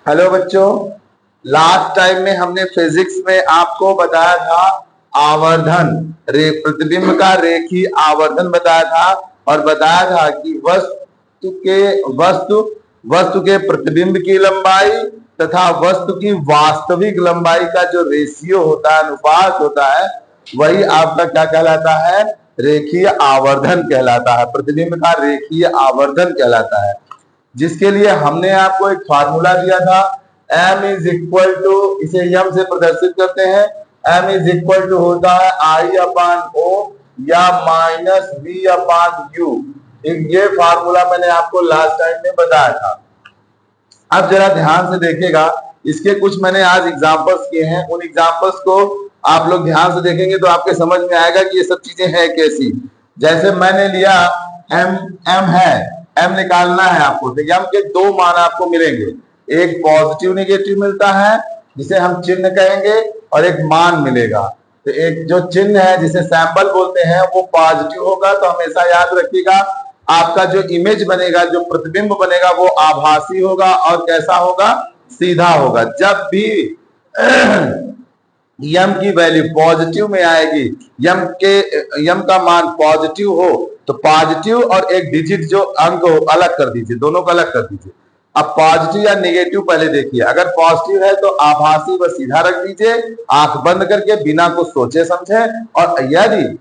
Hello बच्चों, last time में हमने फिजिक्स में आपको बताया था आवर्धन, प्रतिबिंब का रेखीय आवर्धन बताया था और बताया था कि वस्तु के प्रतिबिंब की लंबाई तथा वस्तु की वास्तविक लंबाई का जो रेशियो होता है, अनुपात होता है, वही आपका क्या कहलाता है? रेखीय आवर्धन कहलाता है। प्रतिबिंब का रेखीय आवर्धन कहलाता है, जिसके लिए हमने आपको एक फार्मूला दिया था। m इज इक्वल टू, इसे m से प्रदर्शित करते हैं, m इज इक्वल टू होता है I अपान O या माइनस V अपान U। ये फार्मूला मैंने आपको लास्ट टाइम में बताया था। अब जरा ध्यान से देखिएगा, इसके कुछ मैंने आज एग्जांपल्स किए हैं। उन एग्जांपल्स को आप लोग ध्यान से देखेंगे तो आपके समझ में आएगा कि ये सब चीजें हैं कैसी। जैसे मैंने लिया m है, m निकालना है आपको, तो m के दो मान आपको मिलेंगे। एक पॉजिटिव नेगेटिव मिलता है जिसे हम चिन्ह कहेंगे, और एक मान मिलेगा। तो एक जो चिन्ह है जिसे सैंपल बोलते हैं वो पॉजिटिव होगा। तो हमेशा याद रखिएगा, आपका जो इमेज बनेगा, जो प्रतिबिंब बनेगा, वो आभासी होगा और कैसा होगा? सीधा होगा। जब भी यम की वैल्यू पॉजिटिव में आएगी, यम का मान पॉजिटिव हो तो पॉजिटिव और एक डिजिट जो अंक हो अलग कर दीजिए, दोनों को अलग कर दीजिए। अब पॉजिटिव या नेगेटिव पहले देखिए। अगर पॉजिटिव है तो आभासी व सीधा रख दीजिए, आंख बंद करके, बिना कुछ सोचे समझे। और यदि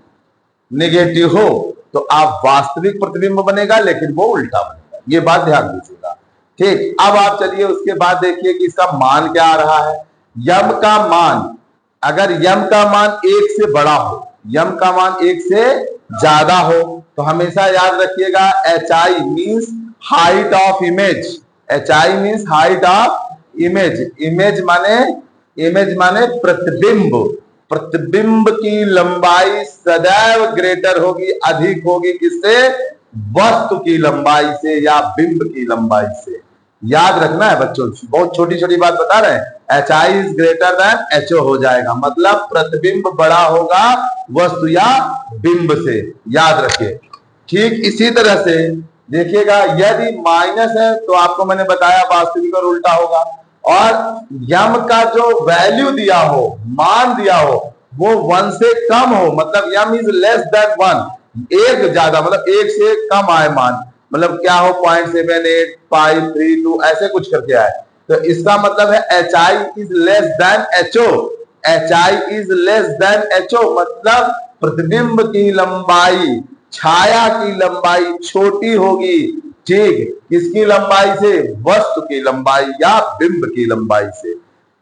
नेगेटिव हो तो आप वास्तविक प्रतिबिंब बनेगा, लेकिन वो उल्टा बनेगा। ये बात ध्यान दीजिएगा, ठीक। अब आप चलिए उसके बाद देखिए कि इसका मान क्या आ रहा है। यम का मान, अगर यम का मान 1 से बड़ा हो, यम का मान 1 से ज्यादा हो, तो हमेशा याद रखिएगा HI means height of image. HI means height of image. Image माने प्रतिबिंब। प्रतिबिंब की लंबाई सदैव ग्रेटर होगी, अधिक होगी किससे? वस्तु की लंबाई से या बिंब की लंबाई से। याद रखना है बच्चों, बहुत छोटी छोटी बात बता रहे हैं। HI is greater than HO हो जाएगा, मतलब प्रतिबिंब बड़ा होगा वस्तु या बिंब से। याद रखिए। ठीक इसी तरह से देखिएगा, यदि माइनस है तो आपको मैंने बताया वास्तविक और उल्टा होगा। और यम का जो वैल्यू दिया हो, मान दिया हो, वो 1 से कम हो, मतलब यम इज लेस देन 1, एक ज्यादा, मतलब 1 से कम आए मान, मतलब क्या हो 0.785332 ऐसे कुछ करके आए, तो इसका मतलब है HI is less then HO। HI is less then HO मतलब प्रतिबिंब की लंबाई, छाया की लंबाई छोटी होगी, ठीक, किसकी लंबाई से? वस्तु की लंबाई या बिंब की लंबाई से।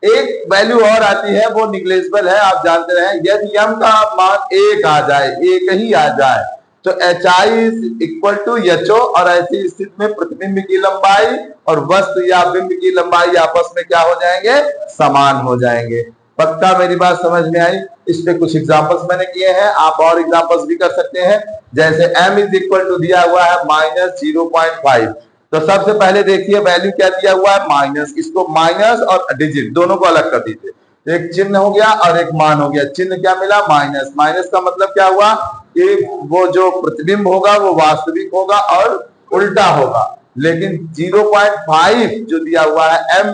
एक वैल्यू और आती है, वो निग्लेजिबल है, आप जानते रहे। यदि यम का मान 1 आ जाए, 1 ही आ जाए, तो HI is equal to HO, और ऐसी स्थिति में प्रतिबिंब की लंबाई और वस्तु या बिंब की लंबाई आपस में क्या हो जाएंगे? समान हो जाएंगे। पक्का मेरी बात समझ में आई? इस पे कुछ एग्जांपल्स मैंने किए हैं, आप और एग्जांपल्स भी कर सकते हैं। जैसे m इज इक्वल टू दिया हुआ है -0.5, तो सबसे पहले देखिए वैल्यू क्या दिया हुआ है? माइनस। इसको माइनस और डिजिट दोनों को अलग कर दीजिए। एक चिन्ह हो गया और एक मान हो गया। चिन्ह क्या मिला? माइनस। माइनस का मतलब क्या हुआ कि वो जो प्रतिबिंब होगा वो वास्तविक होगा और उल्टा होगा। लेकिन 0.5 जो दिया हुआ है m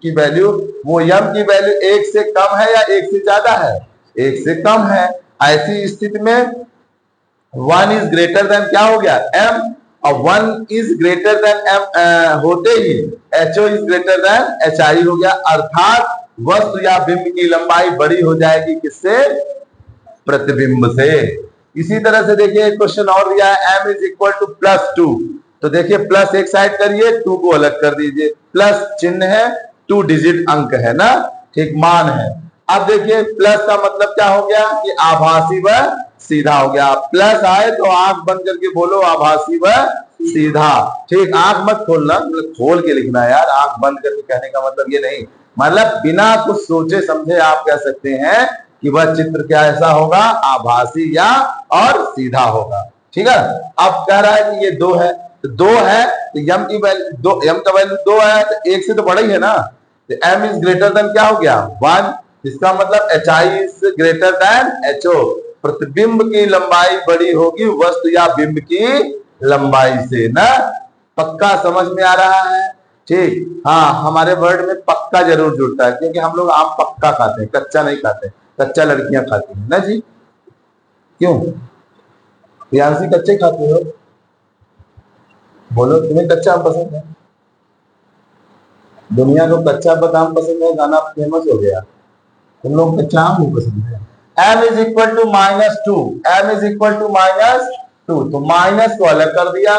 की वैल्यू, वो m की वैल्यू 1 से कम है या 1 से ज्यादा है? 1 से कम है। ऐसी स्थिति में 1 इज ग्रेटर देन क्या हो गया? m, और 1 इज ग्रेटर देन m होते ही HO is greater than HI हो गया, अर्थात वस्तु या बिंब की लंबाई बड़ी हो जाएगी किससे? प्रतिबिंब से। इसी तरह से देखिए एक क्वेश्चन और दिया है, m इज इक्वल टू +2, तो देखिए प्लस एक साइड करिए, 2 को अलग कर दीजिए। प्लस चिन्ह है, 2 डिजिट अंक है ना, ठीक, मान है। अब देखिए प्लस का मतलब क्या हो गया कि आभासी व सीधा हो गया। प्लस आए तो आंख बंद करके बोलो आभासी व सीधा, ठीक। आंख मत खोलना, मतलब खोल के लिखना यार, आंख बंद करके कहने का मतलब ये नहीं, मतलब बिना कुछ सोचे समझे आप कह सकते हैं कि वह चित्र क्या ऐसा होगा? आभासी या और सीधा होगा, ठीक है। अब कह रहा है कि ये 2 है, तो 2 है तो यम की वैल्यू, यम का वैल्यू 2 है तो 1 से तो बड़ा ही है ना, तो m इज ग्रेटर देन क्या हो गया? 1। इसका मतलब HI is greater than HO। प्रतिबिंब की लंबाई बड़ी होगी वस्तु या बिंब की लंबाई से ना। पक्का समझ में आ रहा है? ठीक, हाँ हमारे वर्ड में पक्का जरूर जुड़ता है, क्योंकि हम लोग आम पक्का खाते हैं, कच्चा नहीं खाते। कच्चा लड़कियां खाती हैं ना जी। क्यों प्रियांशी कच्चे खाते हो? बोलो, तुम्हें कच्चा आम पसंद है? दुनिया को कच्चा बादाम पसंद है, गाना फेमस हो गया। तुम लोग कच्चा आम नहीं पसंद है। m is equal to -2, m is equal to -2, तो माइनस को अलग कर दिया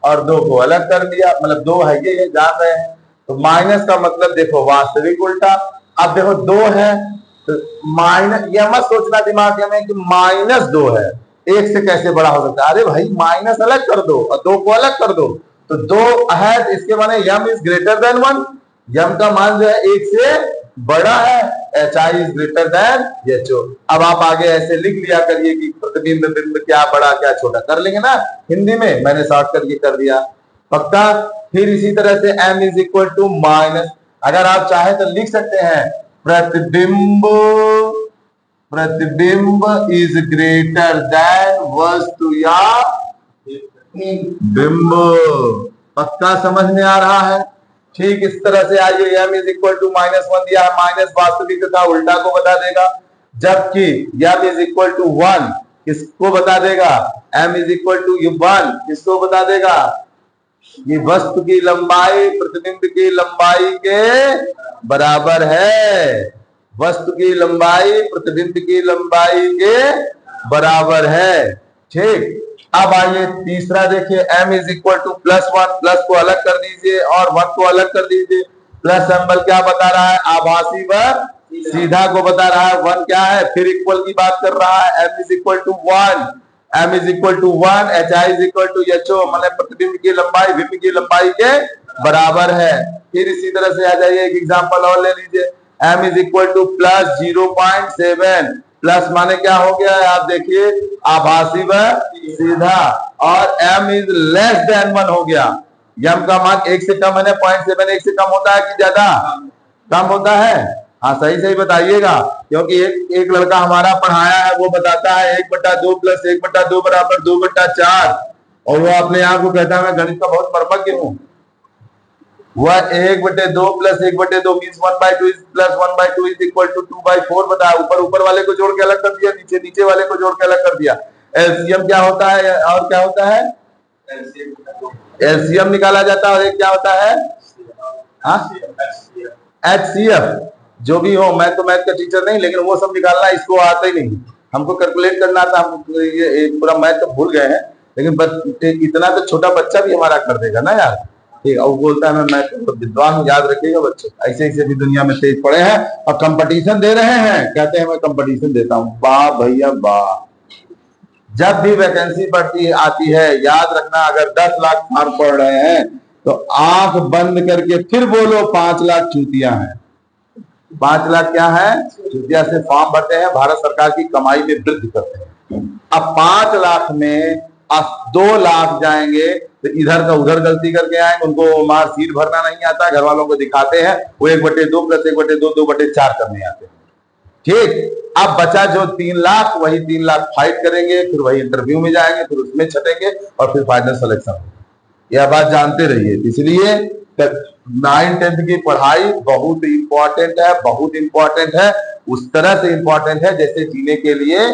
और 2 को अलग कर दिया, मतलब 2 है ये जान रहे हैं। तो माइनस का मतलब देखो वास्तविक उल्टा। अब देखो 2 है तो माइनस, ये मत सोचना दिमाग में कि -2 है, 1 से कैसे बड़ा हो सकता है। अरे भाई माइनस अलग कर दो और 2 को अलग कर दो, तो 2 है तो इसके माने m is greater than 1, m का मान जो है 1 से बड़ा है, HI is greater than HO। अब आप आगे ऐसे लिख लिया करिए कि प्रतिबिंब बिंब क्या बड़ा क्या छोटा, कर लेंगे ना हिंदी में, मैंने शॉर्ट करके कर दिया पक्का। फिर इसी तरह से m is equal to minus, अगर आप चाहे तो लिख सकते हैं प्रतिबिंब, प्रतिबिंब इज ग्रेटर देन वस्तु या बिंब। पक्का समझ में आ रहा है? ठीक इस तरह से आइए, m इज इक्वल टू -1 दिया है, माइनस वास्तविक तथा उल्टा को बता देगा, जबकि m इज इक्वल टू 1 किसको बता देगा? m इज इक्वल टू 1 किसको बता देगा? ये वस्तु की लंबाई प्रतिबिंब की लंबाई के बराबर है, वस्तु की लंबाई प्रतिबिंब की लंबाई के बराबर है। ठीक, अब आइए तीसरा देखिए, m is equal to +1, plus को अलग कर दीजिए और 1 को अलग कर दीजिए। प्लस सिंबल क्या बता रहा है? आभासी व सीधा को बता रहा है। 1 क्या है? फिर इक्वल की बात कर रहा है। m is equal to 1, m is equal to 1, HI is equal to HO, मतलब प्रतिबिंब की लंबाई बिंब की लंबाई के बराबर है। फिर इसी तरह से आ जाइए, एक एग्जांपल और ले लीजिए, m is equal to +0.7, plus माने क्या हो गया है? आप देखिए आभासी व सीधा, और m इज लेस देन 1 हो गया। m का मान 1 से कम है ना, 0.7 1 से कम होता है कि ज्यादा? कम होता है। हाँ सही सही बताइएगा, क्योंकि एक लड़का हमारा पढ़ाया है, वो बताता है 1/2 + 1/2 बराबर 2/4, और वो अपने आप को कहता है मैं गणित का बहुत मर्मज्ञ हूँ। वह 1/2 + 1/2 मीन्स 1/2 + 1/2 इज इक्वल टू 2/4 बताया। ऊपर वाले को जोड़ के अलग कर दिया, नीचे वाले को जोड़ के अलग कर दिया। एलसीएम क्या होता है और क्या होता है? एलसीएम निकाला जाता है, और एक क्या होता है? HCF। जो भी हो, मैं तो मैथ का टीचर नहीं, लेकिन वो सब निकालना इसको आता ही नहीं, हमको कैलकुलेट करना था। हम ये पूरा मैथ तो भूल गए हैं, लेकिन इतना तो छोटा बच्चा भी हमारा कर देगा ना यार। ठीक, और बोलता है मैं तो विद्वान हूँ, याद रखिएगा बच्चों, ऐसे ऐसे भी दुनिया में तेज पड़े हैं और कंपटीशन दे रहे हैं, कहते हैं मैं कंपटीशन देता हूँ। वाह भैया वाह। जब भी वैकेंसी पड़ती आती है, याद रखना, अगर 10 लाख फॉर्म पड़ रहे हैं तो आंख बंद करके फिर बोलो 5 लाख चूतियां हैं। 5 लाख क्या है? चूतिया से फॉर्म भरते हैं, भारत सरकार की कमाई में वृद्धि करते हैं। अब 5 लाख में 2 लाख जाएंगे तो इधर का उधर गलती करके आएंगे, उनको मार्कशीट भरना नहीं आता, घर वालों को दिखाते हैं, वो 1/2 + 1/2 2/4 करने आते हैं। ठीक, अब बचा जो 3 लाख, वही 3 लाख फाइट करेंगे, फिर वही इंटरव्यू में जाएंगे, फिर उसमें छटेंगे और फिर फाइनल सिलेक्शन होगा। यह बात जानते रहिए। इसलिए 9th-10th की पढ़ाई बहुत इंपॉर्टेंट है, बहुत इंपॉर्टेंट है, उस तरह से इंपॉर्टेंट है जैसे जीने के लिए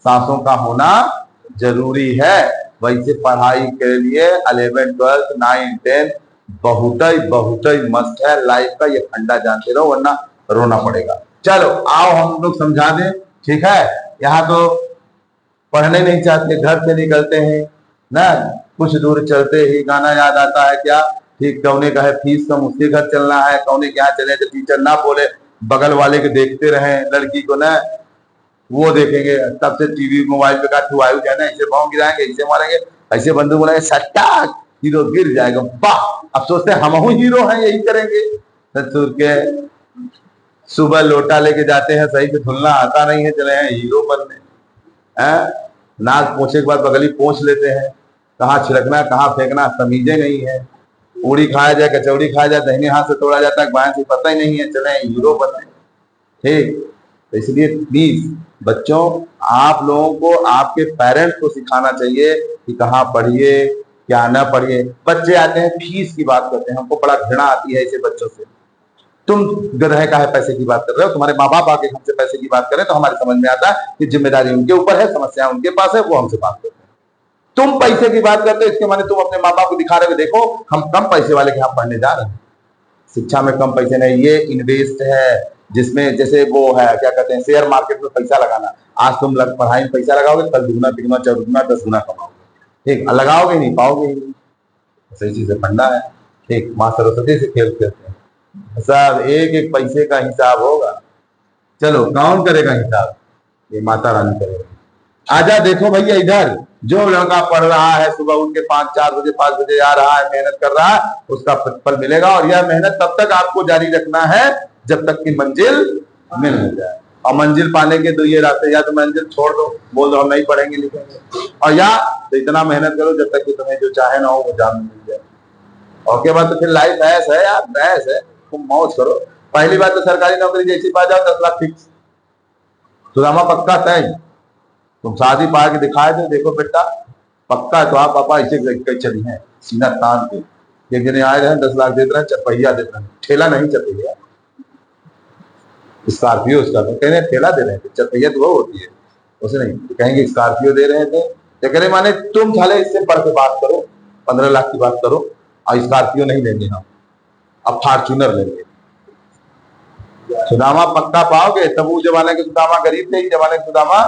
सांसों का होना जरूरी है, वैसे पढ़ाई के लिए 11th 12th 9th 10th बहुत ही मस्त है लाइफ का। ये फंडा जानते रहो, वरना रोना पड़ेगा। चलो आओ हम लोग समझा दें, ठीक है? यहाँ तो पढ़ने नहीं चाहते, घर से निकलते हैं ना, कुछ दूर चलते ही गाना याद आता है क्या? ठीक, कौने का है फीस कम, उसके घर चलना है, कौने के यहाँ चले तो टीचर ना बोले, बगल वाले के देखते रहे लड़की को ना, वो देखेंगे, तब से टीवी मोबाइल पे का वायु जाना, ऐसे भाव गिराएंगे, ऐसे मारेंगे, ऐसे बंदूक बनाएंगे, सट्टा हीरो गिर जाएगा। वाह, अब सोचते हम हीरो हैं, यही करेंगे। ससुर के सुबह लोटा लेके जाते हैं, सही से धुलना आता नहीं है, चले हैं हीरो बनने। नाक पोछे के बाद बगली पोछ लेते हैं, कहाँ छिड़कना कहाँ फेंकना तमीजे नहीं है। पूड़ी खाया जाए, कचौड़ी खाया जाए, दाहिने हाथ से तोड़ा जाता है, बाएं से पता ही नहीं है, चले हैं हीरो बनने। ठीक, तो इसलिए प्लीज बच्चों, आप लोगों को आपके पेरेंट्स को सिखाना चाहिए कि कहाँ पढ़िए, क्या ना पढ़िए। बच्चे आते हैं फीस की बात करते हैं, हमको बड़ा घृणा आती है ऐसे बच्चों से। तुम गधे का है पैसे की बात कर रहे हो, तुम्हारे माँ बाप आके हमसे पैसे की बात करें तो हमारे समझ में आता है कि जिम्मेदारी उनके ऊपर है, समस्या उनके पास है, वो हमसे बात करते हैं। तुम पैसे की बात करते हो, इसके माने तुम अपने माँ बाप को दिखा रहे हो, देखो हम कम पैसे वाले के यहाँ पढ़ने जा रहे हैं। शिक्षा में कम पैसे नहीं, ये इन्वेस्ट है, जिसमें जैसे वो है क्या कहते हैं शेयर मार्केट में पैसा लगाना। आज तुम पढ़ाई में पैसा लगाओगे, कल दुगुना तिगुना चौगुना 10 गुना कमाओगे। ठीक, लगाओगे नहीं पाओगे ही नहीं। सही चीज है, फंडा है। ठीक, माँ सरस्वती से खेल खेलते हैं सब, एक एक पैसे का हिसाब होगा। चलो कौन करेगा हिसाब? ये माता रानी करेगा। आजा देखो भैया इधर, जो लड़का पढ़ रहा है सुबह उठ के 5-4 बजे 5 बजे आ रहा है, मेहनत कर रहा है, उसका प्रतिफल मिलेगा। और यह मेहनत तब तक आपको जारी रखना है जब तक कि मंजिल मिल जाए। और मंजिल पाने के 2 ये रास्ते, या तो मंजिल छोड़ दो, बोल दो हम नहीं पढ़ेंगे लिखेंगे, और या तो इतना मेहनत करो जब तक कि तुम्हें जो चाहे ना हो वो जान मिल जाए। और के बाद तो फिर लाइफ ऐस है यार, ऐस है, तुम मौज करो। पहली बात तो सरकारी नौकरी जैसी पा जाओ 10 लाख फिक्स, सुदामा पक्का तय। तुम शादी पा के दिखाए दो, देखो बेटा पक्का है तो आप पापा ऐसे चली है सीना तान के। एक जने आए रहे 10 लाख देते रहे, चरपहिया देते रहे, ठेला नहीं चरपहिया, स्कॉर्पियो उसका तो कह रहे ठेला दे रहे थे, चरपहिया तो वो होती है उसे नहीं, तो कहेंगे स्कॉर्पियो दे रहे थे। तो कह रहे माने तुम साले इससे बढ़ के बात करो, 15 लाख की बात करो, और स्कॉर्पियो नहीं लेंगे हम, अब फॉर्च्यूनर लेंगे। सुदामा पक्का पाओगे, तब वो जमाने के सुदामा गरीब थे, इस जमाने के सुदामा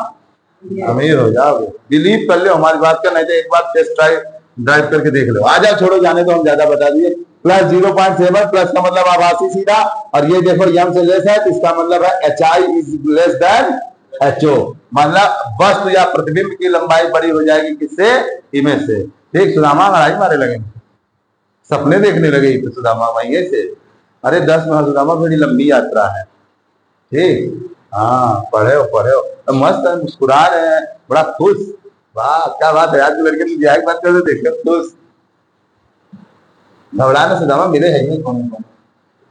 अमीर हो जाओगे। बिलीव कर लो हमारी बात का, नहीं तो एक बार टेस्ट ड्राइव करके देख लो। आ जाओ, छोड़ो जाने तो हम ज्यादा बता दिए। प्लस 0.7 प्लस का मतलब आभासी सीधा, और ये देखो यम से लेस है तो इसका मतलब है H I is less than H O, मतलब वस्तु या प्रतिबिंब की लंबाई बड़ी हो जाएगी किससे? इमेज से। ठीक, सुदामा लड़ाई मारे लगे, सपने देखने लगे तो सुदामा वहीं से। अरे 10 माह सुदामा बड़ी लंबी यात्रा है। ठीक, हाँ पढ़े हो तो मस्त है, मुस्कुरा रहे हैं, बड़ा खुश। वाह क्या बात है, आज के लड़के तुम जाए बात कर देखकर खुश। घबराना सुदामा मिले है नहीं कौन कौन।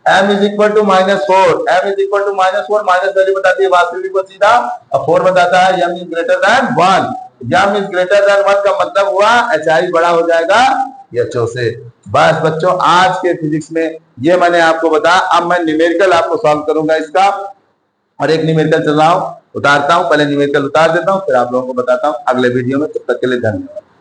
m is equal to -4, m is equal to -4, minus value बताती है वास्तविक को सीधा, और 4 बताता है m is greater than 1। m is greater than 1 का मतलब हुआ hi बड़ा हो जाएगा HO से। बस बच्चों आज के फिजिक्स में ये मैंने आपको बताया। अब मैं न्यूमेरिकल आपको सॉल्व करूंगा इसका, और एक न्यूमेरिकल चल रहा हूं, उतारता हूं, पहले न्यूमेरिकल उतार देता हूं, फिर आप लोगों को बताता हूं अगले वीडियो में। तब तक के लिए धन्यवाद।